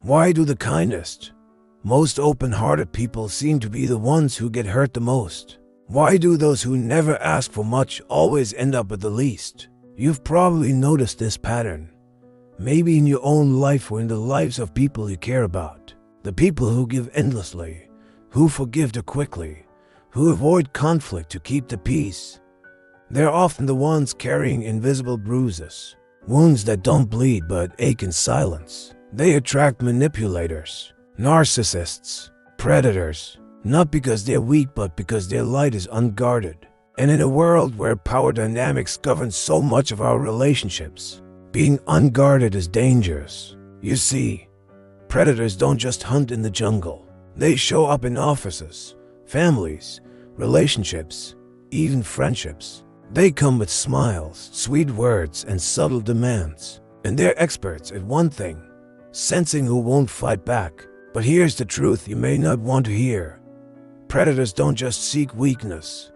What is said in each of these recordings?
Why do the kindest, most open-hearted people seem to be the ones who get hurt the most? Why do those who never ask for much always end up with the least? You've probably noticed this pattern. Maybe in your own life or in the lives of people you care about. The people who give endlessly, who forgive too quickly, who avoid conflict to keep the peace. They're often the ones carrying invisible bruises, wounds that don't bleed but ache in silence. They attract manipulators, narcissists, predators, not because they're weak but because their light is unguarded. And in a world where power dynamics govern so much of our relationships, being unguarded is dangerous. You see, predators don't just hunt in the jungle. They show up in offices, families, relationships, even friendships. They come with smiles, sweet words, and subtle demands. And they're experts at one thing, sensing who won't fight back. But here's the truth you may not want to hear. Predators don't just seek weakness.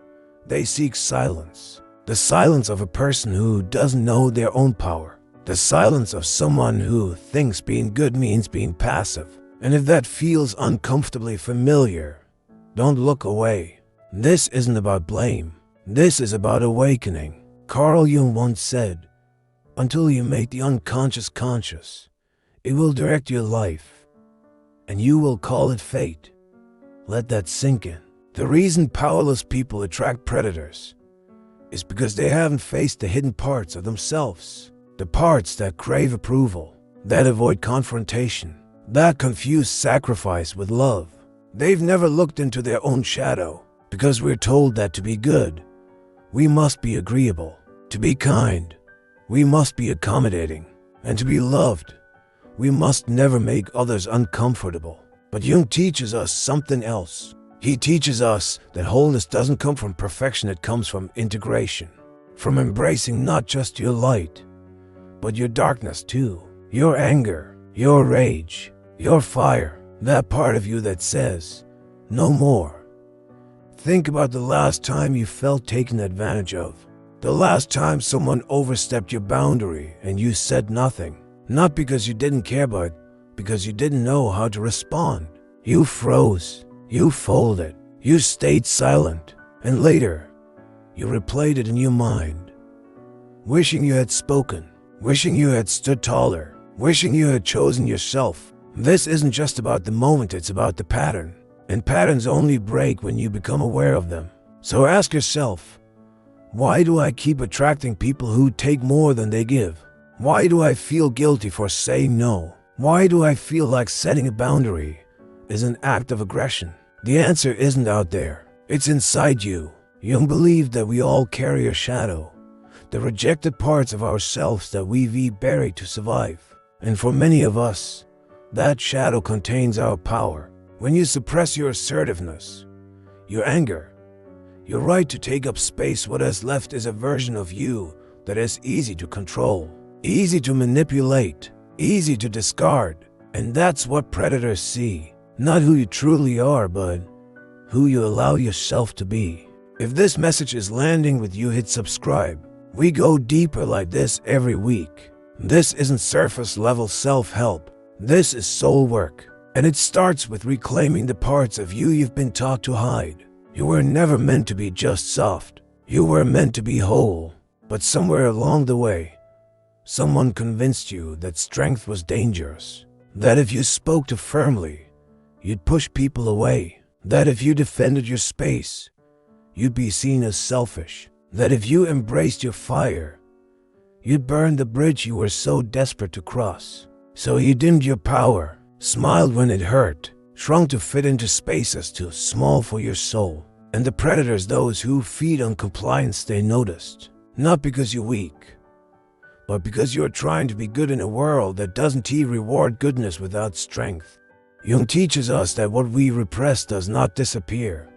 They seek silence. The silence of a person who doesn't know their own power. The silence of someone who thinks being good means being passive. And if that feels uncomfortably familiar, don't look away. This isn't about blame. This is about awakening. Carl Jung once said, "Until you make the unconscious conscious, it will direct your life, and you will call it fate." Let that sink in. The reason powerless people attract predators is because they haven't faced the hidden parts of themselves. The parts that crave approval, that avoid confrontation, that confuse sacrifice with love. They've never looked into their own shadow, because we're told that to be good, we must be agreeable. To be kind, we must be accommodating. And to be loved, we must never make others uncomfortable. But Jung teaches us something else. He teaches us that wholeness doesn't come from perfection, it comes from integration. From embracing not just your light, but your darkness too. Your anger, your rage, your fire. That part of you that says, no more. Think about the last time you felt taken advantage of. The last time someone overstepped your boundary and you said nothing. Not because you didn't care, but because you didn't know how to respond. You froze. You folded. You stayed silent. And later, you replayed it in your mind. Wishing you had spoken. Wishing you had stood taller. Wishing you had chosen yourself. This isn't just about the moment, it's about the pattern. And patterns only break when you become aware of them. So ask yourself, why do I keep attracting people who take more than they give? Why do I feel guilty for saying no? Why do I feel like setting a boundary is an act of aggression? The answer isn't out there. It's inside you. Jung believed that we all carry a shadow, the rejected parts of ourselves that we've buried to survive. And for many of us, that shadow contains our power. When you suppress your assertiveness, your anger, your right to take up space, what is left is a version of you that is easy to control, easy to manipulate, easy to discard. And that's what predators see. Not who you truly are, but who you allow yourself to be. If this message is landing with you, hit subscribe. We go deeper like this every week. This isn't surface level self-help. This is soul work. And it starts with reclaiming the parts of you you've been taught to hide. You were never meant to be just soft. You were meant to be whole. But somewhere along the way, someone convinced you that strength was dangerous. That if you spoke too firmly, you'd push people away. That if you defended your space, you'd be seen as selfish. That if you embraced your fire, you'd burn the bridge you were so desperate to cross. So you dimmed your power, smiled when it hurt, shrunk to fit into spaces too small for your soul. And the predators, those who feed on compliance, they noticed. Not because you're weak, but because you're trying to be good in a world that doesn't reward goodness without strength. Jung teaches us that what we repress does not disappear.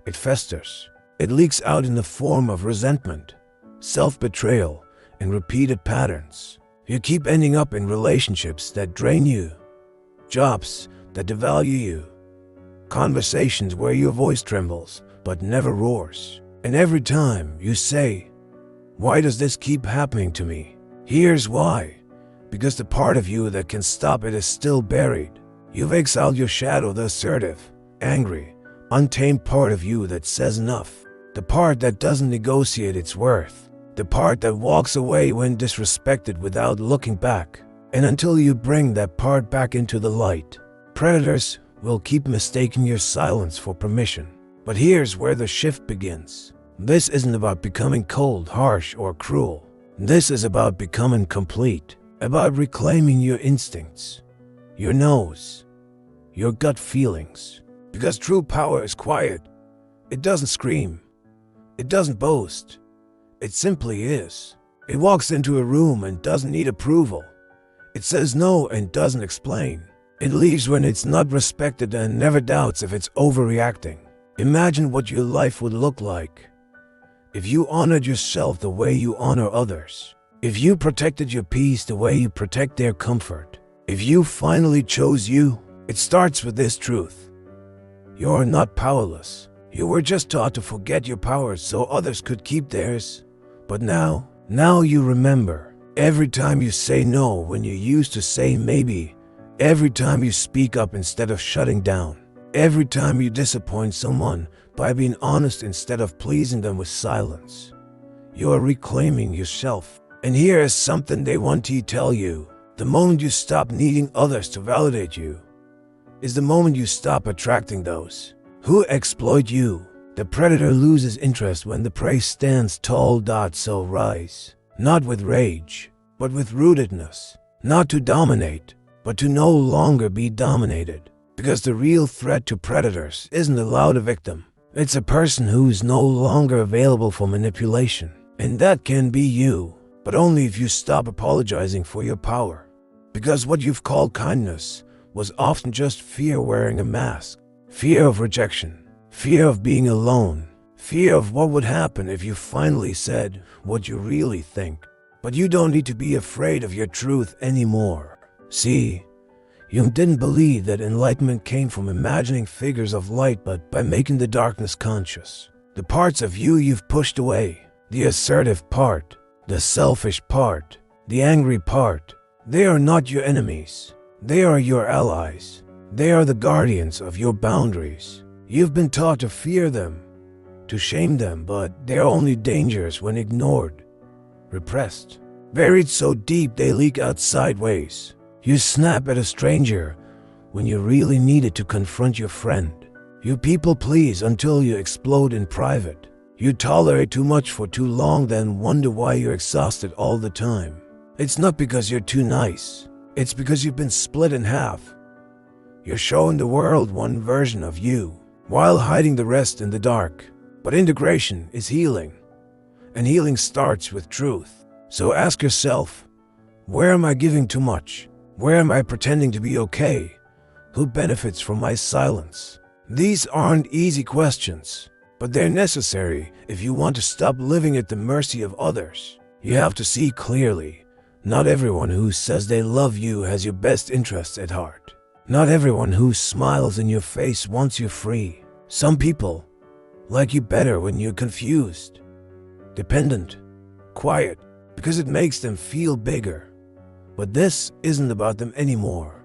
It festers. It leaks out in the form of resentment, self-betrayal, and repeated patterns. You keep ending up in relationships that drain you, jobs that devalue you, conversations where your voice trembles but never roars. And every time you say, "Why does this keep happening to me?" Here's why. because the part of you that can stop it is still buried. You've exiled your shadow, the assertive, angry, untamed part of you that says enough. The part that doesn't negotiate its worth. The part that walks away when disrespected without looking back. And until you bring that part back into the light, predators will keep mistaking your silence for permission. But here's where the shift begins. This isn't about becoming cold, harsh, or cruel. This is about becoming complete. About reclaiming your instincts, your nose, your gut feelings. Because true power is quiet. It doesn't scream. It doesn't boast. It simply is. It walks into a room and doesn't need approval. It says no and doesn't explain. It leaves when it's not respected and never doubts if it's overreacting. Imagine what your life would look like if you honored yourself the way you honor others. If you protected your peace the way you protect their comfort. If you finally chose you. It starts with this truth. You're not powerless. You were just taught to forget your powers so others could keep theirs. But now you remember. Every time you say no when you used to say maybe. Every time you speak up instead of shutting down. Every time you disappoint someone by being honest instead of pleasing them with silence. You are reclaiming yourself. And here is something they want to tell you. The moment you stop needing others to validate you is the moment you stop attracting those who exploit you. The predator loses interest when the prey stands tall. So rise, not with rage, but with rootedness. Not to dominate, but to no longer be dominated. Because the real threat to predators isn't a loud victim. It's a person who's no longer available for manipulation. And that can be you, but only if you stop apologizing for your power. Because what you've called kindness was often just fear wearing a mask. Fear of rejection, fear of being alone, fear of what would happen if you finally said what you really think. But you don't need to be afraid of your truth anymore. See, Jung didn't believe that enlightenment came from imagining figures of light, but by making the darkness conscious. The parts of you you've pushed away, the assertive part, the selfish part, the angry part, they are not your enemies. They are your allies. They are the guardians of your boundaries. You've been taught to fear them, to shame them, but they're only dangerous when ignored, repressed, buried so deep they leak out sideways. You snap at a stranger when you really needed to confront your friend. You people please until you explode in private. You tolerate too much for too long, then wonder why you're exhausted all the time. It's not because you're too nice. It's because you've been split in half. You're showing the world one version of you, while hiding the rest in the dark. But integration is healing, and healing starts with truth. So ask yourself, where am I giving too much? Where am I pretending to be okay? Who benefits from my silence? These aren't easy questions, but they're necessary if you want to stop living at the mercy of others. You have to see clearly. Not everyone who says they love you has your best interests at heart. Not everyone who smiles in your face wants you free. Some people like you better when you're confused, dependent, quiet, because it makes them feel bigger. But this isn't about them anymore.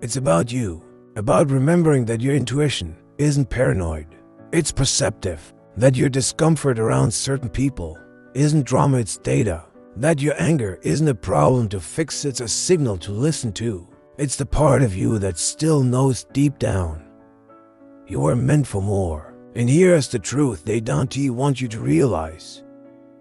It's about you, about remembering that your intuition isn't paranoid. It's perceptive, that your discomfort around certain people isn't drama, it's data. That your anger isn't a problem to fix, it's a signal to listen to. It's the part of you that still knows deep down you are meant for more. And here's the truth they don't want you to realize.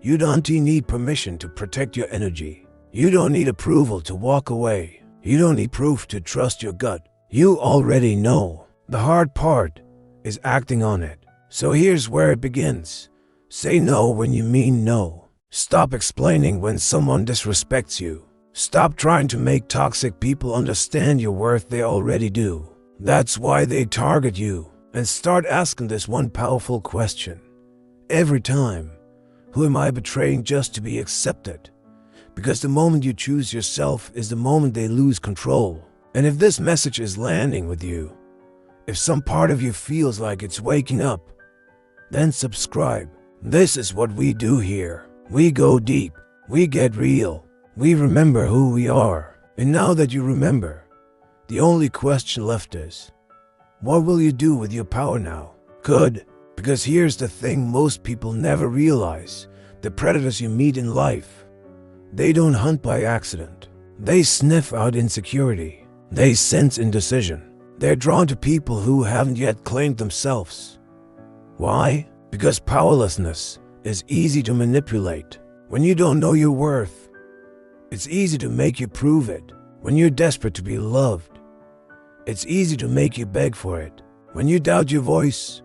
You don't need permission to protect your energy. You don't need approval to walk away. You don't need proof to trust your gut. You already know. The hard part is acting on it. So here's where it begins. Say no when you mean no. Stop explaining when someone disrespects you. Stop trying to make toxic people understand your worth, they already do. That's why they target you. And start asking this one powerful question. Every time, who am I betraying just to be accepted? Because the moment you choose yourself is the moment they lose control. And if this message is landing with you, if some part of you feels like it's waking up, then subscribe. This is what we do here. We go deep. We get real. We remember who we are. And now that you remember, the only question left is, what will you do with your power now? Good. Because here's the thing most people never realize. The predators you meet in life, they don't hunt by accident. They sniff out insecurity. They sense indecision. They're drawn to people who haven't yet claimed themselves. Why? Because powerlessness is easy to manipulate. When you don't know your worth, it's easy to make you prove it. When you're desperate to be loved, it's easy to make you beg for it. When you doubt your voice,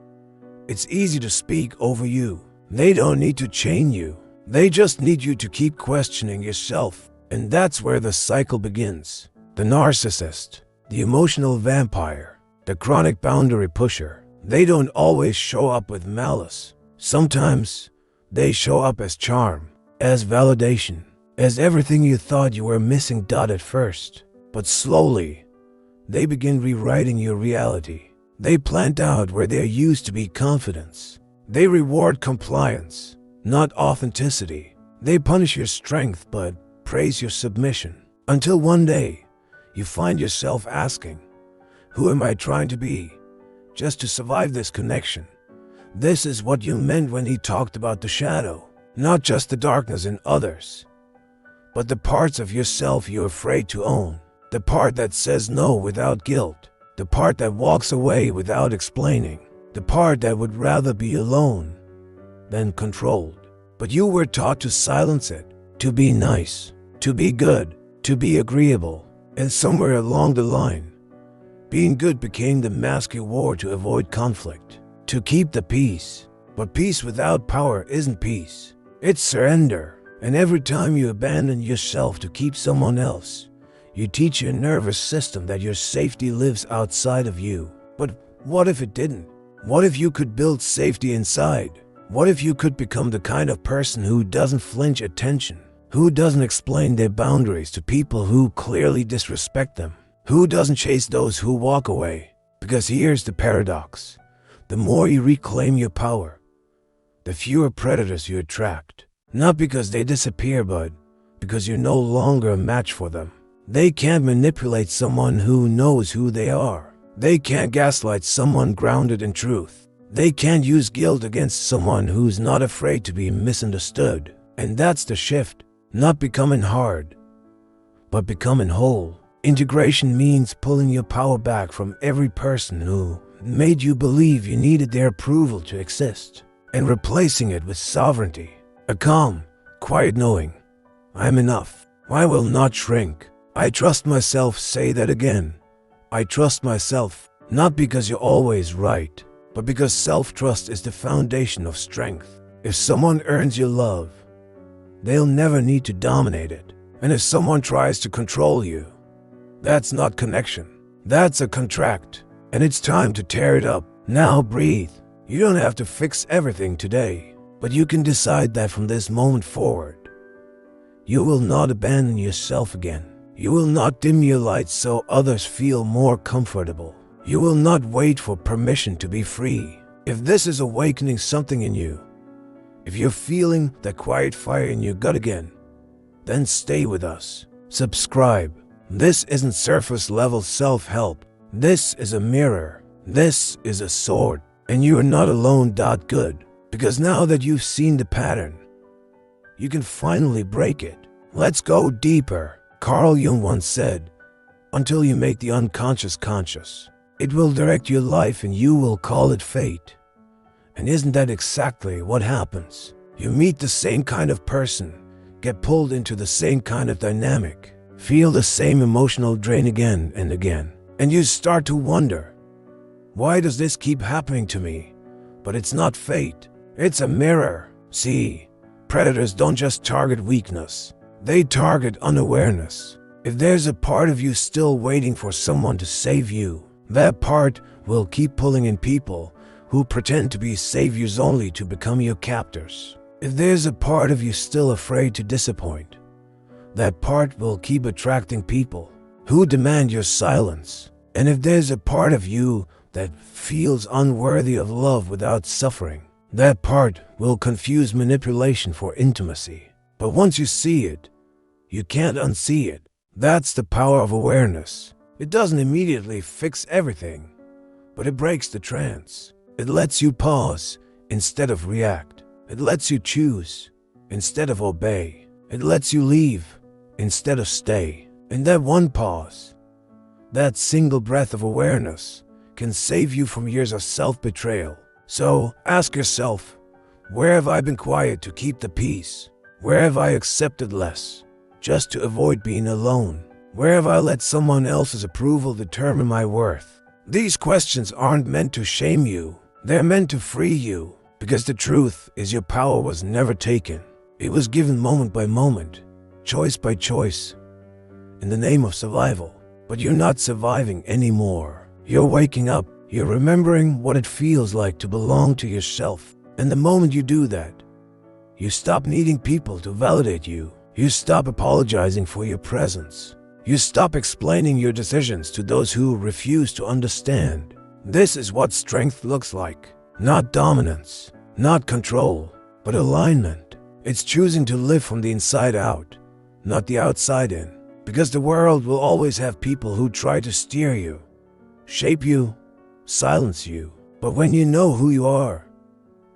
it's easy to speak over you. They don't need to chain you. They just need you to keep questioning yourself. And that's where the cycle begins. The narcissist, the emotional vampire, the chronic boundary pusher, they don't always show up with malice. Sometimes they show up as charm, as validation, as everything you thought you were missing at first. But slowly, they begin rewriting your reality. They plant out where there used to be confidence. They reward compliance, not authenticity. They punish your strength but praise your submission. Until one day, you find yourself asking, who am I trying to be, just to survive this connection? This is what Jung meant when he talked about the shadow. Not just the darkness in others, but the parts of yourself you're afraid to own. The part that says no without guilt. The part that walks away without explaining. The part that would rather be alone than controlled. But you were taught to silence it, to be nice, to be good, to be agreeable. And somewhere along the line, being good became the mask you wore to avoid conflict, to keep the peace. But peace without power isn't peace. It's surrender. And every time you abandon yourself to keep someone else, you teach your nervous system that your safety lives outside of you. But what if it didn't? What if you could build safety inside? What if you could become the kind of person who doesn't flinch at tension? Who doesn't explain their boundaries to people who clearly disrespect them? Who doesn't chase those who walk away? Because here's the paradox. The more you reclaim your power, the fewer predators you attract. Not because they disappear, but because you're no longer a match for them. They can't manipulate someone who knows who they are. They can't gaslight someone grounded in truth. They can't use guilt against someone who's not afraid to be misunderstood. And that's the shift. Not becoming hard, but becoming whole. Integration means pulling your power back from every person who made you believe you needed their approval to exist, and replacing it with sovereignty. A calm, quiet knowing. I'm enough. I will not shrink. I trust myself. Say that again. I trust myself, not because you're always right, but because self-trust is the foundation of strength. If someone earns your love, they'll never need to dominate it. And if someone tries to control you, that's not connection. That's a contract. And it's time to tear it up. Now breathe. You don't have to fix everything today, but you can decide that from this moment forward, you will not abandon yourself again. You will not dim your lights so others feel more comfortable. You will not wait for permission to be free. If this is awakening something in you, if you're feeling that quiet fire in your gut again, then stay with us. Subscribe. This isn't surface level self-help. This is a mirror. This is a sword. And you are not alone. Good. Because now that you've seen the pattern, you can finally break it. Let's go deeper. Carl Jung once said, until you make the unconscious conscious, it will direct your life and you will call it fate. And isn't that exactly what happens? You meet the same kind of person, get pulled into the same kind of dynamic, feel the same emotional drain again and again, and you start to wonder, why does this keep happening to me? But it's not fate, it's a mirror. See, predators don't just target weakness, they target unawareness. If there's a part of you still waiting for someone to save you, that part will keep pulling in people who pretend to be saviors only to become your captors. If there's a part of you still afraid to disappoint, that part will keep attracting people who demand your silence. And if there's a part of you that feels unworthy of love without suffering, that part will confuse manipulation for intimacy. But once you see it, You can't unsee it. That's the power of awareness. It doesn't immediately fix everything, but it breaks the trance. It lets you pause instead of react. It lets you choose instead of obey. It lets you leave instead of stay. And that one pause, that single breath of awareness, can save you from years of self-betrayal. So ask yourself, where have I been quiet to keep the peace? Where have I accepted less just to avoid being alone? Where have I let someone else's approval determine my worth? These questions aren't meant to shame you. They're meant to free you, because the truth is your power was never taken. It was given moment by moment, choice by choice, in the name of survival. But you're not surviving anymore. You're waking up. You're remembering what it feels like to belong to yourself. And the moment you do that, you stop needing people to validate you. You stop apologizing for your presence. You stop explaining your decisions to those who refuse to understand. This is what strength looks like. Not dominance, not control, but alignment. It's choosing to live from the inside out, not the outside in. Because the world will always have people who try to steer you, shape you, silence you. But when you know who you are,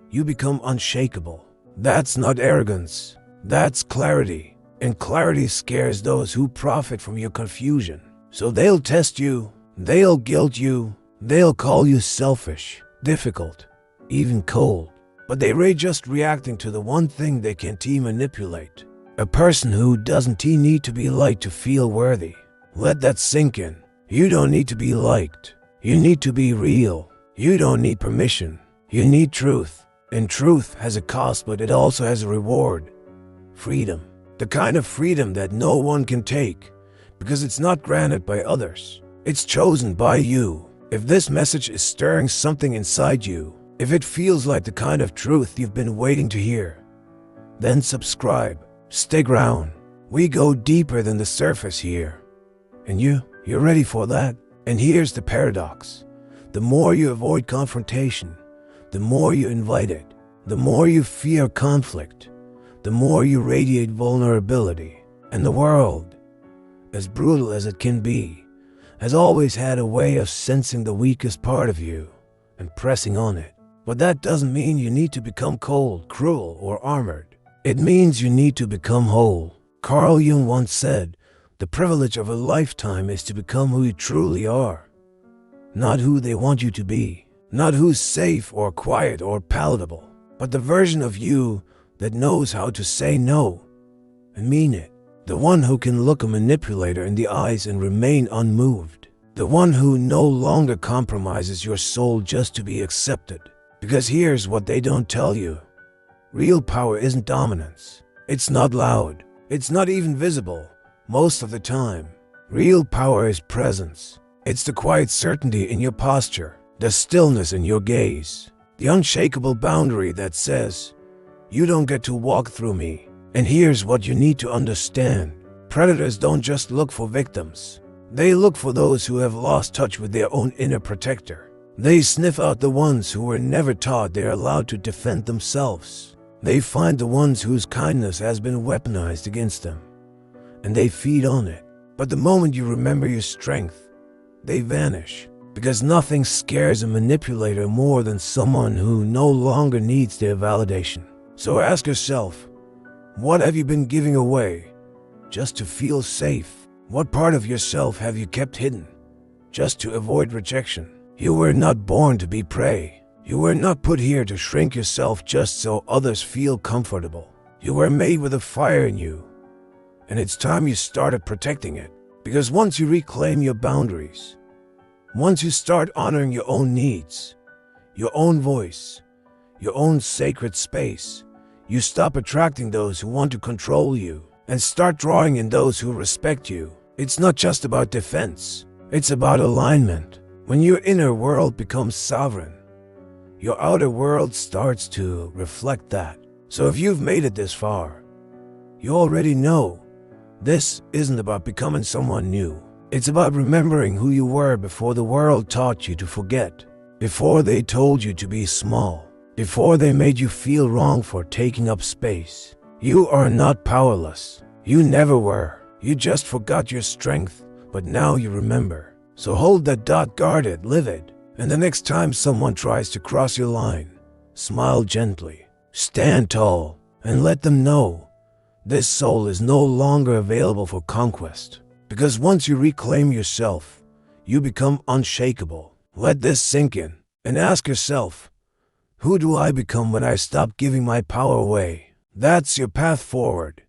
you become unshakable. That's not arrogance. That's clarity. And clarity scares those who profit from your confusion. So they'll test you, they'll guilt you, they'll call you selfish, difficult, even cold. But they're just reacting to the one thing they can't manipulate. A person who doesn't need to be liked to feel worthy. Let that sink in. You don't need to be liked. You need to be real. You don't need permission. You need truth. And truth has a cost, but it also has a reward. Freedom. The kind of freedom that no one can take, because it's not granted by others. It's chosen by you. If this message is stirring something inside you, if it feels like the kind of truth you've been waiting to hear, then subscribe. Stick around. We go deeper than the surface here. And you're ready for that? And here's the paradox. The more you avoid confrontation, the more you invite it. The more you fear conflict, the more you radiate vulnerability. And the world, as brutal as it can be, has always had a way of sensing the weakest part of you and pressing on it. But that doesn't mean you need to become cold, cruel, or armored. It means you need to become whole. Carl Jung once said, the privilege of a lifetime is to become who you truly are. Not who they want you to be. Not who's safe or quiet or palatable. But the version of you that knows how to say no and mean it. The one who can look a manipulator in the eyes and remain unmoved. The one who no longer compromises your soul just to be accepted. Because here's what they don't tell you. Real power isn't dominance. It's not loud. It's not even visible, most of the time. Real power is presence. It's the quiet certainty in your posture, the stillness in your gaze, the unshakable boundary that says, you don't get to walk through me. And here's what you need to understand. Predators don't just look for victims. They look for those who have lost touch with their own inner protector. They sniff out the ones who were never taught they're allowed to defend themselves. They find the ones whose kindness has been weaponized against them, and they feed on it. But the moment you remember your strength, they vanish. Because nothing scares a manipulator more than someone who no longer needs their validation. So ask yourself, what have you been giving away just to feel safe? What part of yourself have you kept hidden just to avoid rejection? You were not born to be prey. You were not put here to shrink yourself just so others feel comfortable. You were made with a fire in you. And it's time you started protecting it. Because once you reclaim your boundaries, once you start honoring your own needs, your own voice, your own sacred space, you stop attracting those who want to control you and start drawing in those who respect you. It's not just about defense. It's about alignment. When your inner world becomes sovereign, your outer world starts to reflect that. So if you've made it this far, you already know this isn't about becoming someone new. It's about remembering who you were before the world taught you to forget, before they told you to be small, before they made you feel wrong for taking up space. You are not powerless. You never were. You just forgot your strength, but now you remember. So hold that dot guarded, livid, and the next time someone tries to cross your line, smile gently, stand tall, and let them know this soul is no longer available for conquest. Because once you reclaim yourself, you become unshakable. Let this sink in and ask yourself, who do I become when I stop giving my power away? That's your path forward.